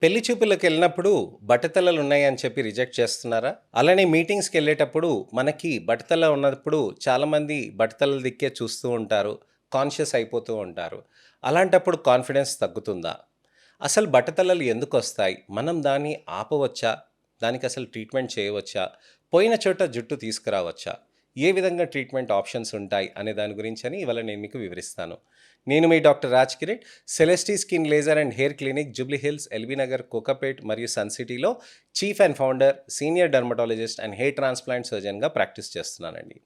పెళ్లి చూపులకెళ్ళినప్పుడు బట్టతలలున్నాయని చెప్పి రిజెక్ట్ చేస్తున్నారా? అలానే మీటింగ్స్‌కెళ్ళేటప్పుడు మనకి బట్టతల ఉన్నప్పుడు చాలామంది బట్టతలల దిక్కే చూస్తూ ఉంటారు. కాన్షియస్ అయిపోతూ ఉంటారు. అలాంటప్పుడు కాన్ఫిడెన్స్ తగ్గుతుందా? అసలు బట్టతలలు ఎందుకొస్తాయి? మనం దాన్ని ఆపవచ్చా? దానికసలు ట్రీట్మెంట్ చేయవచ్చా? పోయిన చోట జుట్టు తీసుకురావచ్చా? ఏ విధంగా ట్రీట్మెంట్ ఆప్షన్స్ ఉంటాయి అనే దాని గురించని ఇవాళ నేను మీకు వివరిస్తాను. నేను మీ doctor Raj Kireet, Celestee skin laser and hair clinic, Jubilee Hills, LB Nagar, Kokapet మరియు సన్ సిటీలో chief and founder, senior dermatologist and hair transplant సర్జన్‌గా ప్రాక్టీస్ చేస్తున్నానండి.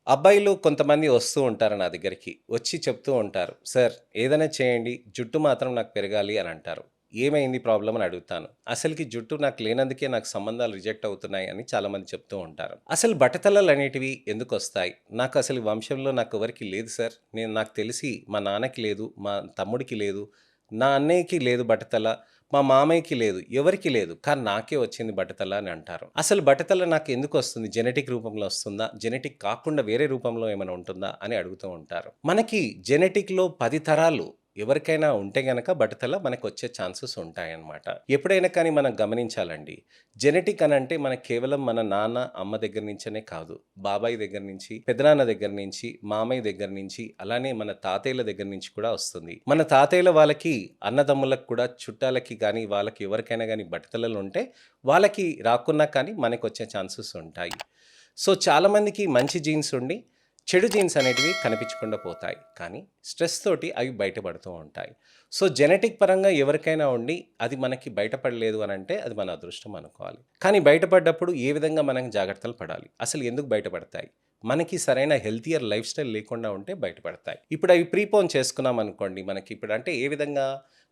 అబ్బాయిలు కొంతమంది వస్తూ ఉంటారు నా దగ్గరికి. వచ్చి చెప్తూ ఉంటారు, "సార్ ఏదైనా చేయండి, జుట్టు మాత్రం నాకు పెరగాలి" అని అంటారు. ఏమైంది ప్రాబ్లమ్ అని అడుగుతాను. అసలుకి జుట్టు నాకు లేనందుకే నాకు సంబంధాలు రిజెక్ట్ అవుతున్నాయి అని చాలామంది చెప్తూ ఉంటారు. అసలు బట్టతలలనేటివి ఎందుకొస్తాయి? నాకసలు వంశంలో నాకెవరికీ లేదు సార్. నాకు తెలిసి మా నాన్నకి లేదు, మా తమ్ముడికి లేదు, నా అన్నయ్యకి లేదు బట్టతల, మా మామయ్యకి లేదు, ఎవరికీ లేదు. కానీ నాకే వచ్చింది బట్టతల అని అంటారు. అసలు బట్టతల నాకు ఎందుకొస్తుంది? జెనెటిక్ రూపంలో వస్తుందా? జెనెటిక్ కాకుండా వేరే రూపంలో ఏమైనా ఉంటుందా? అని అడుగుతూ ఉంటారు. మనకి జెనెటిక్‌లో 10 తరాలు ఎవరికైనా ఉంటే గనక బట్టతల మనకొచ్చే ఛాన్సెస్ ఉంటాయన్నమాట. ఎప్పుడైనా కానీ మనం గమనించాలండి. జెనెటిక్ అనంటే మనకు కేవలం మన నాన్న, అమ్మ దగ్గర నుంచనే కాదు. బాబాయ్ దగ్గర నుంచి, పెదనాన్న దగ్గర నుంచి, మామయ్య దగ్గర నుంచి, అలానే మన తాతయ్యల దగ్గర నుంచి కూడా వస్తుంది. మన తాతయ్యల వాళ్ళకి, అన్నదమ్ములకు కూడా చుట్టాలకి గానీ, వాళ్ళకి ఎవరికైనా గానీ బట్టతలలుంటే, వాళ్ళకి రాకున్నా కానీ మనకొచ్చే ఛాన్సెస్ ఉంటాయి. సో, చాలామందికి మంచి జీన్స్ ఉండి, చెడు జీన్స్ అనేటివి కనిపించకుండా పోతాయి. కానీ స్ట్రెస్ తోటి అవి బయటపడుతూ ఉంటాయి. సో, జెనెటిక్ పరంగా ఎవరికైనా ఉండి అది మనకి బయటపడలేదు అనంటే అది మన అదృష్టం అనుకోవాలి. కానీ బయటపడ్డప్పుడు ఏ విధంగా మనం జాగ్రత్తలు పడాలి? అసలు ఎందుకు బయటపడతాయి? మనకి సరైన హెల్తియర్ లైఫ్ స్టైల్ లేకుండా ఉంటే బయటపడతాయి. ఇప్పుడు అవి ప్రీపోన్ చేసుకున్నామనుకోండి, మనకి ఇప్పుడు అంటే ఏ విధంగా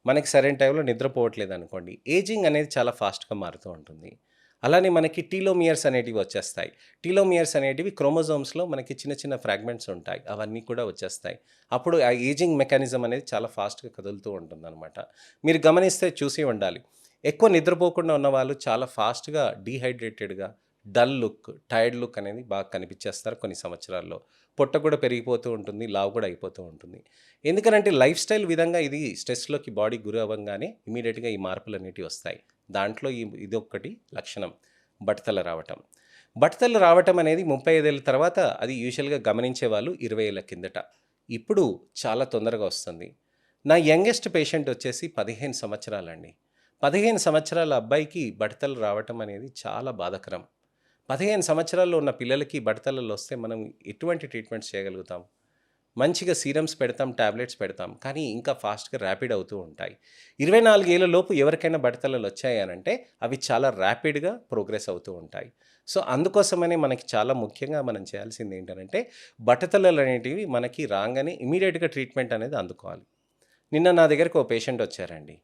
మనకి సరైన టైంలో నిద్రపోవట్లేదనుకోండి, ఏజింగ్ అనేది చాలా ఫాస్ట్‌గా మారుతూ ఉంటుంది. అలానే మనకి టీలోమియర్స్ అనేటివి వచ్చేస్తాయి. టీలోమియర్స్ అనేటివి క్రోమోజోమ్స్‌లో మనకి చిన్న చిన్న ఫ్రాగ్మెంట్స్ ఉంటాయి. అవన్నీ కూడా వచ్చేస్తాయి. అప్పుడు ఆ ఏజింగ్ మెకానిజం అనేది చాలా ఫాస్ట్‌గా కదులుతూ ఉంటుందనమాట. మీరు గమనిస్తే చూసి ఉండాలి. ఎక్కువ నిద్రపోకుండా ఉన్నవాళ్ళు చాలా ఫాస్ట్‌గా డీహైడ్రేటెడ్‌గా, డల్ లుక్, టైర్డ్ లుక్ అనేది బాగా కనిపించేస్తారు కొన్ని సంవత్సరాల్లో. పొట్ట కూడా పెరిగిపోతూ ఉంటుంది. లావు కూడా అయిపోతూ ఉంటుంది. ఎందుకనంటే లైఫ్ స్టైల్ విధంగా ఇది స్ట్రెస్‌లోకి బాడీ గురి అవ్వంగానే ఇమ్మీడియేట్‌గా ఈ మార్పులనేటివి వస్తాయి. దాంట్లో ఇదొక్కటి లక్షణం బట్టతల రావటం. బట్టతల రావటం అనేది 35 ఏళ్ల తర్వాత అది యూజువల్‌గా గమనించేవాళ్ళు 20 ఏళ్ల కిందట. ఇప్పుడు చాలా తొందరగా వస్తుంది. నా యంగెస్ట్ పేషెంట్ వచ్చేసి 15 సంవత్సరాలండి. 15 సంవత్సరాల అబ్బాయికి బట్టతల రావటం అనేది చాలా బాధాకరం. 15 సంవత్సరాల్లో ఉన్న పిల్లలకి బట్టతలలొస్తే మనం ఎటువంటి ట్రీట్మెంట్స్ చేయగలుగుతాం? మంచిగా సీరమ్స్ పెడతాం, టాబ్లెట్స్ పెడతాం. కానీ ఇంకా ఫాస్ట్‌గా ర్యాపిడ్ అవుతూ ఉంటాయి. 24 ఏళ్ల లోపు ఎవరికైనా బట్టతలలొచ్చాయి అనంటే అవి చాలా ర్యాపిడ్‌గా ప్రోగ్రెస్ అవుతూ ఉంటాయి. సో, అందుకోసమనే మనకి చాలా ముఖ్యంగా మనం చేయాల్సింది ఏంటనంటే బట్టతలలనేటివి మనకి రాంగానే ఇమ్మీడియేట్‌గా ట్రీట్మెంట్ అనేది అందుకోవాలి. నిన్న నా దగ్గరికి ఓ పేషెంట్ వచ్చారండి.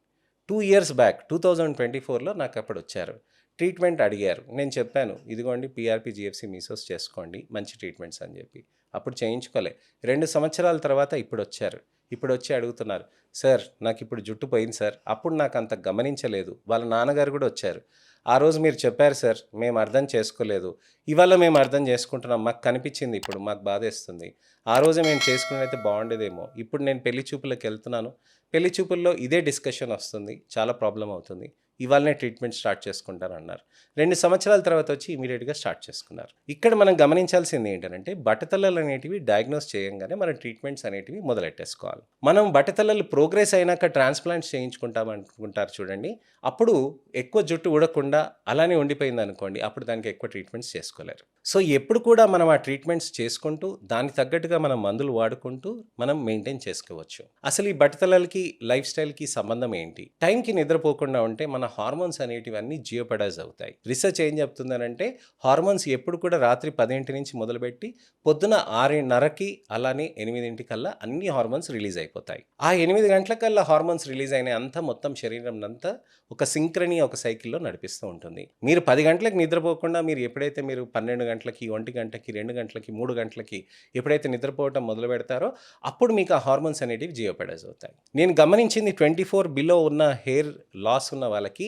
2 ఇయర్స్ బ్యాక్ 2024లో నాకప్పుడొచ్చారు. ట్రీట్మెంట్ అడిగారు. నేను చెప్పాను, "ఇదిగోండి పీఆర్‌పీ, జీఎఫ్‌సీ, మీసోస్ చేసుకోండి. మంచి ట్రీట్మెంట్స్" అని జెప్పి. అప్పుడు చేయించుకోలే. 2 సంవత్సరాల తర్వాత ఇప్పుడొచ్చారు. ఇప్పుడొచ్చి అడుగుతున్నారు, "సార్ నాకిప్పుడు జుట్టు పోయింది సార్. అప్పుడు నాకంత గమనించలేదు. వాళ్ళ నాన్నగారు గూడా వచ్చారు. ఆ రోజు మీరు చెప్పారు సార్. మేము అర్థం చేసుకోలేదు. ఇవాళ మేము అర్థం చేసుకుంటున్నాం. మాకు కనిపిచ్చింది ఇప్పుడు. మాకు బాధేస్తుంది. ఆ రోజే మేము చేసుకున్నదైతే బావుండేదేమో. ఇప్పుడు నేను పెళ్లి చూపులకెళ్తున్నాను. పెళ్లి చూపుల్లో ఇదే డిస్కషన్ వస్తుంది. చాలా ప్రాబ్లమ్ అవుతుంది. ఇవాళనే ట్రీట్మెంట్ స్టార్ట్ చేసుకుంటానన్నారు. 2 సంవత్సరాల తర్వాత వచ్చి ఇమ్మీడియేట్‌గా స్టార్ట్ చేసుకున్నారు. ఇక్కడ మనం గమనించాల్సింది ఏంటనంటే బట్టతలలనేటివి డయాగ్నోస్ చేయంగానే మన ట్రీట్మెంట్స్ అనేటివి మొదలెట్టేసుకోవాలి. మనం బట్టతలలు ప్రోగ్రెస్ అయినాక ట్రాన్స్‌ప్లాంట్స్ చేయించుకుంటాం అనుకుంటారు చూడండి. అప్పుడు ఎక్కువ జుట్టు ఊడకుండా అలానే ఉండిపోయిందనుకోండి. అప్పుడు దానికి ఎక్కువ ట్రీట్మెంట్స్ చేసుకోలేరు. సో, ఎప్పుడు కూడా మనం ఆ ట్రీట్మెంట్స్ చేసుకుంటూ దానికి తగ్గట్టుగా మనం మందులు వాడుకుంటూ మనం మెయింటైన్ చేసుకోవచ్చు. అసలు ఈ బట్టతలలకి, లైఫ్ స్టైల్‌కి సంబంధం ఏంటి? టైంకి నిద్రపోకుండా ఉంటే మన హార్మోన్స్ అనేటివన్నీ జియోపడైజ్ అవుతాయి. రిసర్చ్ ఏం చెప్తుందనంటే హార్మోన్స్ ఎప్పుడు కూడా రాత్రి 10 నుంచి మొదలుపెట్టి పొద్దున 6:30కి అలానే 8 అన్ని హార్మోన్స్ రిలీజ్ అయిపోతాయి. ఆ 8 గంటలకల్లా హార్మోన్స్ రిలీజ్ అయిన అంతా మొత్తం శరీరంనంతా ఒక సింక్రనీ, ఒక సైకిల్‌లో నడిపిస్తూ ఉంటుంది. మీరు 10 గంటలకు నిద్రపోకుండా మీరు ఎప్పుడైతే మీరు 12 గంటలకి, 1 గంటకి, 2 గంటలకి, 3 గంటలకి ఎప్పుడైతే నిద్రపోవటం మొదలుపెడతారో అప్పుడు మీకు ఆ హార్మోన్స్ అనేటివి జియోపడైజ్ అవుతాయి. నేను గమనించింది 24 బిలో ఉన్న హెయిర్ లాస్ ఉన్న వాళ్ళకి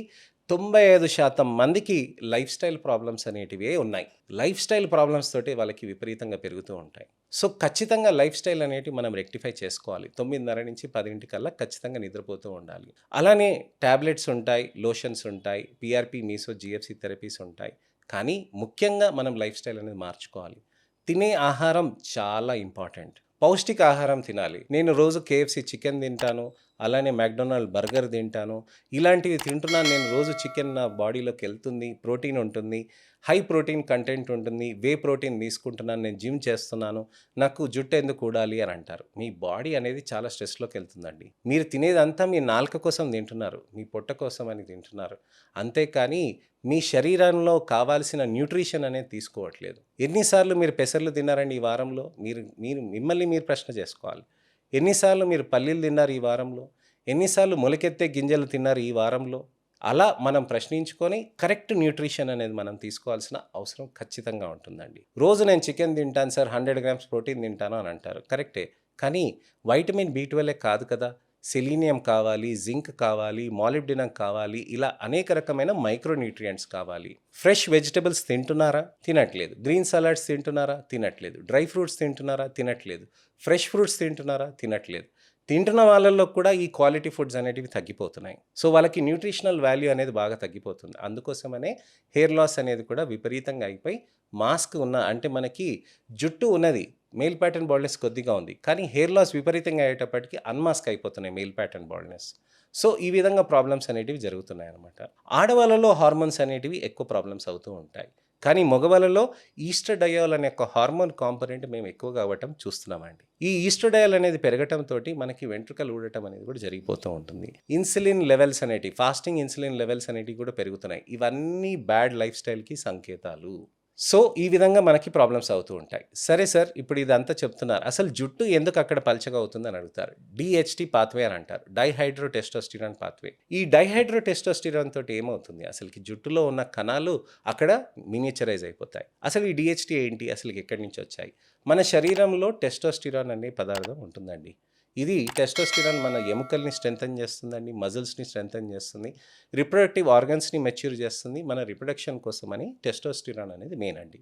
95% మందికి లైఫ్ స్టైల్ ప్రాబ్లమ్స్ అనేటివే ఉన్నాయి. లైఫ్ స్టైల్ ప్రాబ్లమ్స్ తోటి వాళ్ళకి విపరీతంగా పెరుగుతూ ఉంటాయి. సో, ఖచ్చితంగా లైఫ్ స్టైల్ అనేటివి మనం రెక్టిఫై చేసుకోవాలి. 9:30 నుంచి 10 కల్లా ఖచ్చితంగా నిద్రపోతూ ఉండాలి. అలానే టాబ్లెట్స్ ఉంటాయి, లోషన్స్ ఉంటాయి, పీఆర్‌పీ, మీసో, జీఎఫ్‌సీ థెరపీస్ ఉంటాయి. కానీ ముఖ్యంగా మనం లైఫ్ స్టైల్ అనేది మార్చుకోవాలి. తినే ఆహారం చాలా ఇంపార్టెంట్. పౌష్టికాహారం తినాలి. నేను రోజు కేఎఫ్‌సీ చికెన్ తింటాను. అలానే మెక్‌డొనాల్డ్ బర్గర్ తింటాను. ఇలాంటివి తింటున్నాను నేను రోజు చికెన్ నా బాడీలోకెళ్తుంది. ప్రోటీన్ ఉంటుంది. హై ప్రోటీన్ కంటెంట్ ఉంటుంది. వే ప్రోటీన్ తీసుకుంటున్నాను. నేను జిమ్ చేస్తున్నాను. నాకు జుట్టు ఎందుకు ఊడాలి అని అంటారు. మీ బాడీ అనేది చాలా స్ట్రెస్‌లోకెళ్తుందండి. మీరు తినేదంతా మీ నాలుక కోసం తింటున్నారు. మీ పొట్ట కోసం అని తింటున్నారు. అంతేకానీ మీ శరీరంలో కావాల్సిన న్యూట్రిషన్ అనేది తీసుకోవట్లేదు. ఎన్ని సార్లు మీరు పెసర్లు తిన్నారండి ఈ వారంలో? మీరు మీరు మిమ్మల్ని మీరు ప్రశ్న చేసుకోవాలి. ఎన్నిసార్లు మీరు పల్లీలు తిన్నారు ఈ వారంలో? ఎన్నిసార్లు మొలకెత్తే గింజలు తిన్నారు ఈ వారంలో? అలా మనం ప్రశ్నించుకొని కరెక్ట్ న్యూట్రిషన్ అనేది మనం తీసుకోవాల్సిన అవసరం ఖచ్చితంగా ఉంటుందండి. రోజు నేను చికెన్ తింటాను సార్, 100 గ్రామ్స్ ప్రోటీన్ తింటాను అని అంటారు. కరెక్టే. కానీ వైటమిన్ బి12 కాదు కదా! సెలీనియం కావాలి, జింక్ కావాలి, మాలిబ్డినం కావాలి. ఇలా అనేక రకమైన మైక్రో న్యూట్రియంట్స్ కావాలి. ఫ్రెష్ వెజిటబుల్స్ తింటున్నారా? తినట్లేదు. గ్రీన్ సలాడ్స్ తింటున్నారా? తినట్లేదు. డ్రై ఫ్రూట్స్ తింటున్నారా? తినట్లేదు. ఫ్రెష్ ఫ్రూట్స్ తింటున్నారా? తినట్లేదు. తింటున్న వాళ్ళలో కూడా ఈ క్వాలిటీ ఫుడ్స్ అనేటివి తగ్గిపోతున్నాయి. సో, వాళ్ళకి న్యూట్రిషనల్ వాల్యూ అనేది బాగా తగ్గిపోతుంది. అందుకోసమనే హెయిర్ లాస్ అనేది కూడా విపరీతంగా అయిపోయి మాస్క్ ఉన్న అంటే మనకి జుట్టు ఉన్నది. మెయిల్ ప్యాటర్న్ బాల్డ్‌నెస్ కొద్దిగా ఉంది. కానీ హెయిర్ లాస్ విపరీతంగా అయ్యేటప్పటికి అన్‌మాస్క్ అయిపోతున్నాయి మెయిల్ ప్యాటర్న్ బాల్డ్‌నెస్. సో, ఈ విధంగా ప్రాబ్లమ్స్ అనేటివి జరుగుతున్నాయన్నమాట. ఆడవాళ్ళలో హార్మోన్స్ అనేటివి ఎక్కువ ప్రాబ్లమ్స్ అవుతూ ఉంటాయి. కానీ మగవాళ్ళలో ఈస్ట్రడయోల్ అనే ఒక హార్మోన్ కాంపోనెంట్ మేము ఎక్కువగా అవ్వటం చూస్తున్నామండి. ఈ ఈస్ట్రడయోల్ అనేది పెరగటంతోటి మనకి వెంట్రుకలు ఊడటం అనేది కూడా జరిగిపోతూ ఉంటుంది. ఇన్సులిన్ లెవెల్స్ అనేటివి, ఫాస్టింగ్ ఇన్సులిన్ లెవెల్స్ అనేటివి కూడా పెరుగుతున్నాయి. ఇవన్నీ బ్యాడ్ లైఫ్ స్టైల్‌కి సంకేతాలు. సో, ఈ విధంగా మనకి ప్రాబ్లమ్స్ అవుతూ ఉంటాయి. సరే సార్, ఇప్పుడు ఇదంతా చెప్తున్నారు. అసలు జుట్టు ఎందుకు అక్కడ పలచగా అవుతుందని అడుగుతారు. డీహెచ్టీ పాత్వే అని అంటారు. Dihydro testosterone pathway. ఈ డైహైడ్రో టెస్టోస్టిరాన్ తోటి ఏమవుతుంది? అసలుకి జుట్టులో ఉన్న కణాలు అక్కడ మినియేచరైజ్ అయిపోతాయి. అసలు ఈ డీహెచ్టీ ఏంటి? అసలుకి ఎక్కడి నుంచి వచ్చాయి? మన శరీరంలో టెస్టోస్టిరాన్ అనే పదార్థం ఉంటుందండి. ఇది టెస్టోస్టిరాన్ మన ఎముకల్ని స్ట్రెంథెన్ చేస్తుందండి. మజిల్స్‌ని స్ట్రెంథెన్ చేస్తుంది. రిప్రొడక్టివ్ ఆర్గన్స్‌ని మెచ్యూర్ చేస్తుంది. మన రిప్రొడక్షన్ కోసమని టెస్టోస్టిరాన్ అనేది మెయిన్ అండి.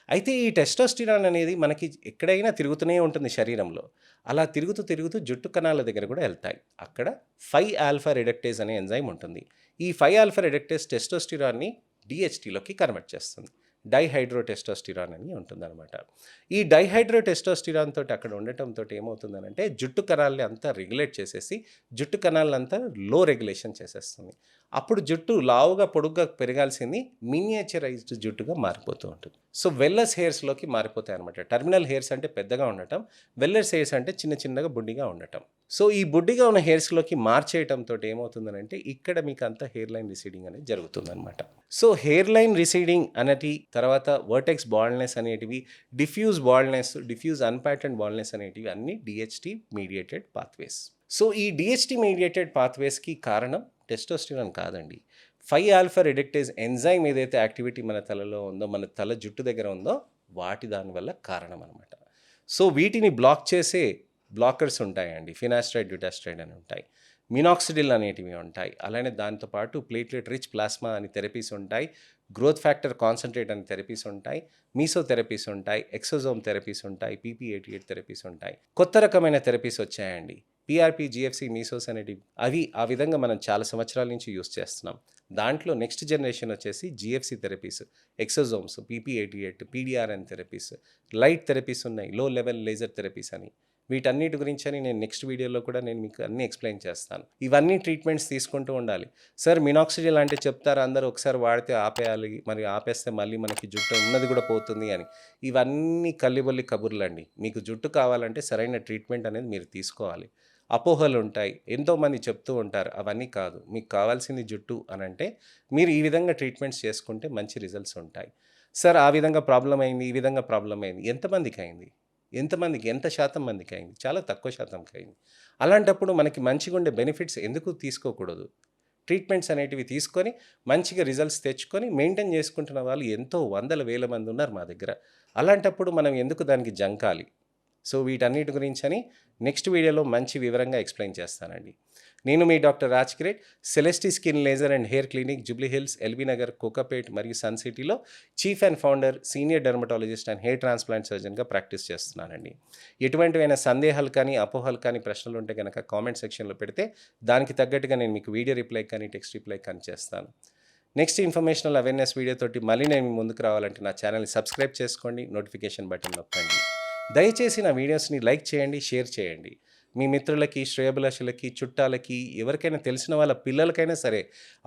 అయితే ఈ టెస్టోస్టిరాన్ అనేది మనకి ఎక్కడైనా తిరుగుతూనే ఉంటుంది శరీరంలో. అలా తిరుగుతూ, తిరుగుతూ జుట్టు కణాల దగ్గర కూడా ఎళ్తాయి. అక్కడ 5 ఆల్ఫా రిడక్టేజ్ అనే ఎంజైమ్ ఉంటుంది. ఈ 5 ఆల్ఫా రిడక్టేజ్ టెస్టోస్టిరాన్‌ని డీహెచ్టీలోకి కన్వర్ట్ చేస్తుంది. డైహైడ్రో టెస్టోస్టిరాన్ అని ఉంటుందన్నమాట. ఈ డైహైడ్రో టెస్టోస్టిరాన్ తోటి అక్కడ ఉండటంతోటి ఏమవుతుందనంటే జుట్టు కణాలని అంతా రెగ్యులేట్ చేసేసి, జుట్టు కణాలనంతా లో రెగ్యులేషన్ చేసేస్తుంది. అప్పుడు జుట్టు లావుగా, పొడుగ్గా పెరగాల్సింది మినియేచరైజ్డ్ జుట్టుగా మారిపోతూ ఉంటుంది. సో, వెల్లస్ హెయిర్స్‌లోకి మారిపోతాయన్నమాట. టర్మినల్ హెయిర్స్ అంటే పెద్దగా ఉండటం, వెల్లస్ హెయిర్స్ అంటే చిన్న చిన్నగా బుడ్డిగా ఉండటం. సో, ఈ బుడ్డిగా ఉన్న హెయిర్స్‌లోకి మార్చేయటంతోటి ఏమవుతుందనంటే ఇక్కడ మీకంతా హెయిర్ లైన్ రిసీడింగ్ అనేది జరుగుతుందనమాట. సో, హెయిర్ లైన్ రిసీడింగ్ అనేటి తర్వాత వర్టెక్స్ బాల్డ్‌నెస్ అనేటివి, డిఫ్యూజ్ బాల్డ్‌నెస్, డిఫ్యూజ్ అన్‌ప్యాటర్న్డ్ బాల్డ్‌నెస్ అనేటివి అన్నీ డీహెచ్టీ మీడియేటెడ్ పాత్‌వేస్. సో, ఈ డీహెచ్టీ మీడియేటెడ్ పాత్‌వేస్‌కి కారణం టెస్టోస్టిరాన్ కాదండి. 5 ఆల్ఫా రిడక్టేజ్ ఎంజైమ్ ఏదైతే యాక్టివిటీ మన తలలో ఉందో, మన తల జుట్టు దగ్గర ఉందో వాటి దానివల్ల కారణం అనమాట. సో, వీటిని బ్లాక్ చేసే బ్లాకర్స్ ఉంటాయండి. ఫినాస్ట్రైడ్, డ్యూటాస్ట్రైడ్ అని ఉంటాయి. మినాక్సిడిల్ అనేటివి ఉంటాయి. అలానే దాంతో పాటు ప్లేట్లెట్ రిచ్ ప్లాస్మా అని థెరపీస్ ఉంటాయి. గ్రోత్ ఫ్యాక్టర్ కాన్సంట్రేట్ అని థెరపీస్ ఉంటాయి. మీసో థెరపీస్ ఉంటాయి. ఎక్సోజోమ్ థెరపీస్ ఉంటాయి. పీపీ88 థెరపీస్ ఉంటాయి. కొత్త రకమైన థెరపీస్ వచ్చాయండి. పీఆర్‌పీ, జీఎఫ్‌సీ, మీసోస్ అనేటివి అవి ఆ విధంగా మనం చాలా సంవత్సరాల నుంచి యూజ్ చేస్తున్నాం. దాంట్లో నెక్స్ట్ జనరేషన్ వచ్చేసి జీఎఫ్‌సీ థెరపీస్, ఎక్సోజోమ్స్, పీపీ88, పీడీఆర్ఎన్ థెరపీస్, లైట్ థెరపీస్ ఉన్నాయి. లో లెవెల్ లేజర్ థెరపీస్ అని. వీటన్నిటి గురించని నేను నెక్స్ట్ వీడియోలో కూడా నేను మీకు అన్నీ ఎక్స్‌ప్లెయిన్ చేస్తాను. ఇవన్నీ ట్రీట్మెంట్స్ తీసుకుంటూ ఉండాలి. సార్, మినాక్సిడిల్ అంటే చెప్తారు అందరూ, ఒకసారి వాడితే ఆపేయాలి. మరి ఆపేస్తే మళ్ళీ మనకి జుట్టు ఉన్నది కూడా పోతుంది అని. ఇవన్నీ కల్లిబొల్లి కబుర్లండి. మీకు జుట్టు కావాలంటే సరైన ట్రీట్మెంట్ అనేది మీరు తీసుకోవాలి. అపోహలుంటాయి. ఎంతోమంది చెప్తూ ఉంటారు. అవన్నీ కాదు. మీకు కావాల్సింది జుట్టు అనంటే మీరు ఈ విధంగా ట్రీట్మెంట్స్ చేసుకుంటే మంచి రిజల్ట్స్ ఉంటాయి. సార్, ఆ విధంగా ప్రాబ్లమ్ అయింది, ఈ విధంగా ప్రాబ్లమ్ అయింది. ఎంతమందికయింది? ఎంతమందికి? ఎంత శాతం మందికయింది? చాలా తక్కువ శాతంకయింది. అలాంటప్పుడు మనకి మంచిగుండే బెనిఫిట్స్ ఎందుకు తీసుకోకూడదు? ట్రీట్మెంట్స్ అనేటివి తీసుకొని మంచిగా రిజల్ట్స్ తెచ్చుకొని మెయింటైన్ చేసుకుంటున్న వాళ్ళు ఎంతో వందల వేల మంది ఉన్నారు మా దగ్గర. అలాంటప్పుడు మనం ఎందుకు దానికి జంకాలి? సో వీటన్నిటి గురించని నెక్స్ట్ వీడియోలో మంచి వివరంగా ఎక్స్ప్లెయిన్ చేస్తానండి. నేను మీ doctor Raj Kiret, Celestee skin laser and hair clinic, Jubilee Hills, LB Nagar, Kokapet మరియు సన్ సిటీలో chief and founder, senior dermatologist and hair transplant సర్జన్గా ప్రాక్టీస్ చేస్తున్నానండి. ఎటువంటివైనా సందేహాలు కానీ, అపోహలు కానీ, ప్రశ్నలు ఉంటే కనుక కామెంట్ సెక్షన్లో పెడితే దానికి తగ్గట్టుగా నేను మీకు వీడియో రిప్లై కానీ, టెక్స్ట్ రిప్లై కానీ చేస్తాను. నెక్స్ట్ ఇన్ఫర్మేషనల్ అవేర్నెస్ వీడియో తోటి మళ్ళీ నేను మీ ముందుకు రావాలంటే నా ఛానల్ని సబ్స్క్రైబ్ చేసుకోండి, నోటిఫికేషన్ బటన్ నొక్కండి. దయచేసి నా వీడియోస్ని లైక్ చేయండి, షేర్ చేయండి. మీ మిత్రులకి, శ్రేయోభిలాషులకి, చుట్టాలకి, ఎవరికైనా తెలిసిన వాళ్ళ పిల్లలకైనా సరే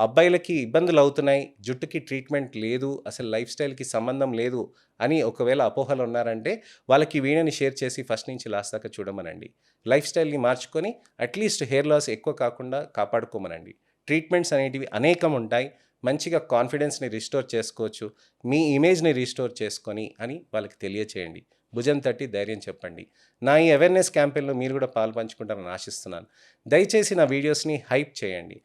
అబ్బాయిలకి ఇబ్బందులు అవుతున్నాయి, జుట్టుకి ట్రీట్మెంట్ లేదు, అసలు లైఫ్ స్టైల్కి సంబంధం లేదు అని ఒకవేళ అపోహలు ఉన్నారంటే వాళ్ళకి ఈ వీడియోని షేర్ చేసి ఫస్ట్ నుంచి లాస్ట్ దాకా చూడమనండి. లైఫ్ స్టైల్ని మార్చుకొని అట్లీస్ట్ హెయిర్ లాస్ ఎక్కువ కాకుండా కాపాడుకోమనండి. ట్రీట్మెంట్స్ అనేటివి అనేకం ఉంటాయి. మంచిగా కాన్ఫిడెన్స్ని రిస్టోర్ చేసుకోవచ్చు, మీ ఇమేజ్ని రిస్టోర్ చేసుకొని అని వాళ్ళకి తెలియచేయండి. భుజం తట్టి ధైర్యం చెప్పండి. నా ఈ అవేర్నెస్ క్యాంపెయిన్లో మీరు కూడా పాల్పంచుకుంటారని ఆశిస్తున్నాను. దయచేసి నా వీడియోస్ని హైప్ చేయండి.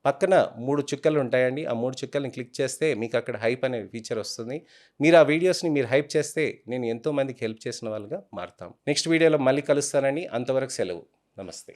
పక్కన 3 చుక్కలు ఉంటాయండి. ఆ 3 చుక్కల్ని క్లిక్ చేస్తే మీకు అక్కడ హైప్ అనే ఫీచర్ వస్తుంది. మీరు ఆ వీడియోస్ని మీరు హైప్ చేస్తే నేను ఎంతోమందికి హెల్ప్ చేసిన వాళ్ళుగా మారుతాం. నెక్స్ట్ వీడియోలో మళ్ళీ కలుస్తానండి. అంతవరకు సెలవు. నమస్తే.